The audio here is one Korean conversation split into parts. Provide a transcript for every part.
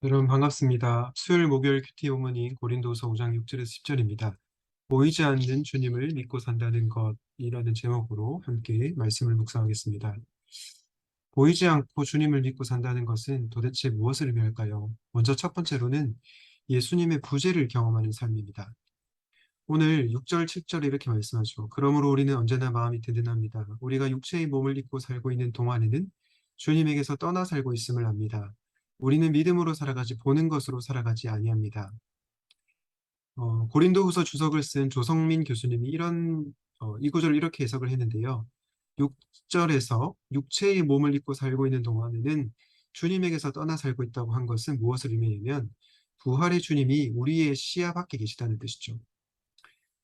여러분 반갑습니다. 수요일 목요일 큐티 본문인 고린도서 5장 6절에서 10절입니다. 보이지 않는 주님을 믿고 산다는 것이라는 제목으로 함께 말씀을 묵상하겠습니다. 보이지 않고 주님을 믿고 산다는 것은 도대체 무엇을 의미할까요? 먼저 첫 번째로는 예수님의 부재를 경험하는 삶입니다. 오늘 6절, 7절에 이렇게 말씀하죠. 그러므로 우리는 언제나 마음이 든든합니다. 우리가 육체의 몸을 입고 살고 있는 동안에는 주님에게서 떠나 살고 있음을 압니다. 우리는 믿음으로 살아가지 보는 것으로 살아가지 아니합니다. 고린도후서 주석을 쓴 조성민 교수님이 이 구절을 이렇게 해석을 했는데요. 6절에서 육체의 몸을 입고 살고 있는 동안에는 주님에게서 떠나 살고 있다고 한 것은 무엇을 의미하냐면 부활의 주님이 우리의 시야 밖에 계시다는 뜻이죠.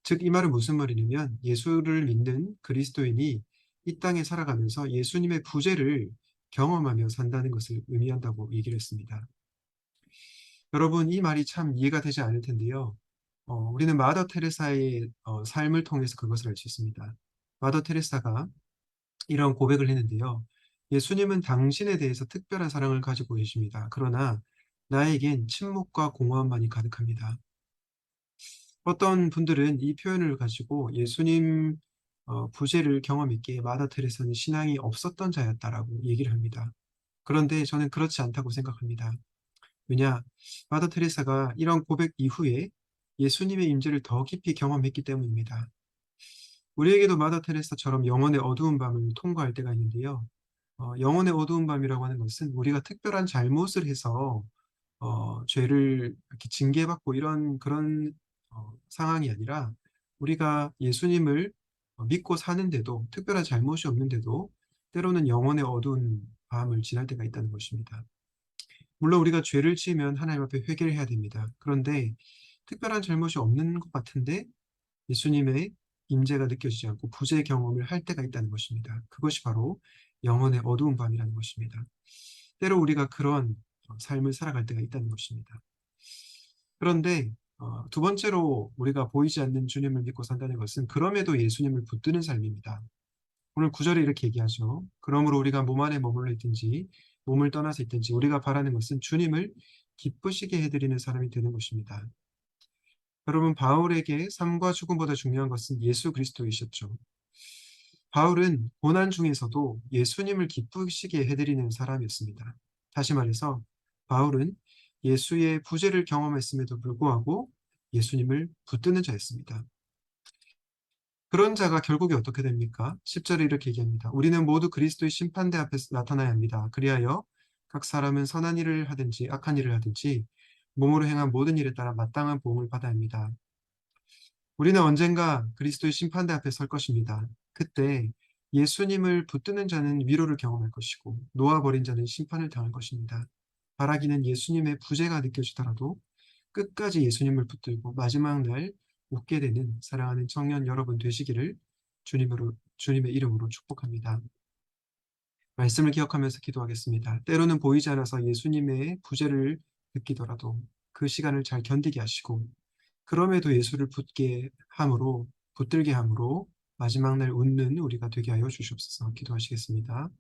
즉, 이 말은 무슨 말이냐면 예수를 믿는 그리스도인이 이 땅에 살아가면서 예수님의 부재를 경험하며 산다는 것을 의미한다고 얘기를 했습니다. 여러분, 이 말이 참 이해가 되지 않을 텐데요. 우리는 마더 테레사의 삶을 통해서 그것을 알 수 있습니다. 마더 테레사가 이런 고백을 했는데요. 예수님은 당신에 대해서 특별한 사랑을 가지고 계십니다. 그러나 나에겐 침묵과 공허함만이 가득합니다. 어떤 분들은 이 표현을 가지고 예수님 부재를 경험했기에 마더 테레사는 신앙이 없었던 자였다라고 얘기를 합니다. 그런데 저는 그렇지 않다고 생각합니다. 왜냐, 마더 테레사가 이런 고백 이후에 예수님의 임재를 더 깊이 경험했기 때문입니다. 우리에게도 마더 테레사처럼 영혼의 어두운 밤을 통과할 때가 있는데요. 영혼의 어두운 밤이라고 하는 것은 우리가 특별한 잘못을 해서 죄를 이렇게 징계받고 이런 그런 상황이 아니라 우리가 예수님을 믿고 사는데도 특별한 잘못이 없는데도 때로는 영혼의 어두운 밤을 지날 때가 있다는 것입니다. 물론 우리가 죄를 지으면 하나님 앞에 회개를 해야 됩니다. 그런데 특별한 잘못이 없는 것 같은데 예수님의 임재가 느껴지지 않고 부재 경험을 할 때가 있다는 것입니다. 그것이 바로 영혼의 어두운 밤이라는 것입니다. 때로 우리가 그런 삶을 살아갈 때가 있다는 것입니다. 그런데 두 번째로 우리가 보이지 않는 주님을 믿고 산다는 것은 그럼에도 예수님을 붙드는 삶입니다. 오늘 구절에 이렇게 얘기하죠. 그러므로 우리가 몸 안에 머물러 있든지 몸을 떠나서 있든지 우리가 바라는 것은 주님을 기쁘시게 해드리는 사람이 되는 것입니다. 여러분, 바울에게 삶과 죽음보다 중요한 것은 예수 그리스도이셨죠. 바울은 고난 중에서도 예수님을 기쁘시게 해드리는 사람이었습니다. 다시 말해서 바울은 예수의 부재를 경험했음에도 불구하고 예수님을 붙드는 자였습니다. 그런 자가 결국에 어떻게 됩니까? 10절에 이렇게 얘기합니다. 우리는 모두 그리스도의 심판대 앞에서 나타나야 합니다. 그리하여 각 사람은 선한 일을 하든지 악한 일을 하든지 몸으로 행한 모든 일에 따라 마땅한 보응을 받아야 합니다. 우리는 언젠가 그리스도의 심판대 앞에 설 것입니다. 그때 예수님을 붙드는 자는 위로를 경험할 것이고 놓아버린 자는 심판을 당할 것입니다. 바라기는 예수님의 부재가 느껴지더라도 끝까지 예수님을 붙들고 마지막 날 웃게 되는 사랑하는 청년 여러분 되시기를 주님의 이름으로 축복합니다. 말씀을 기억하면서 기도하겠습니다. 때로는 보이지 않아서 예수님의 부재를 느끼더라도 그 시간을 잘 견디게 하시고 그럼에도 예수를 붙들게 함으로 마지막 날 웃는 우리가 되게 하여 주시옵소서. 기도하시겠습니다.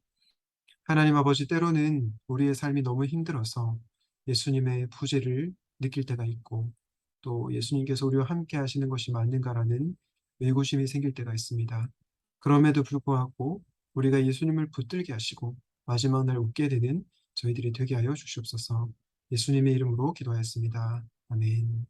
하나님 아버지, 때로는 우리의 삶이 너무 힘들어서 예수님의 부재를 느낄 때가 있고 또 예수님께서 우리와 함께 하시는 것이 맞는가라는 의구심이 생길 때가 있습니다. 그럼에도 불구하고 우리가 예수님을 붙들게 하시고 마지막 날 웃게 되는 저희들이 되게 하여 주시옵소서. 예수님의 이름으로 기도하였습니다. 아멘.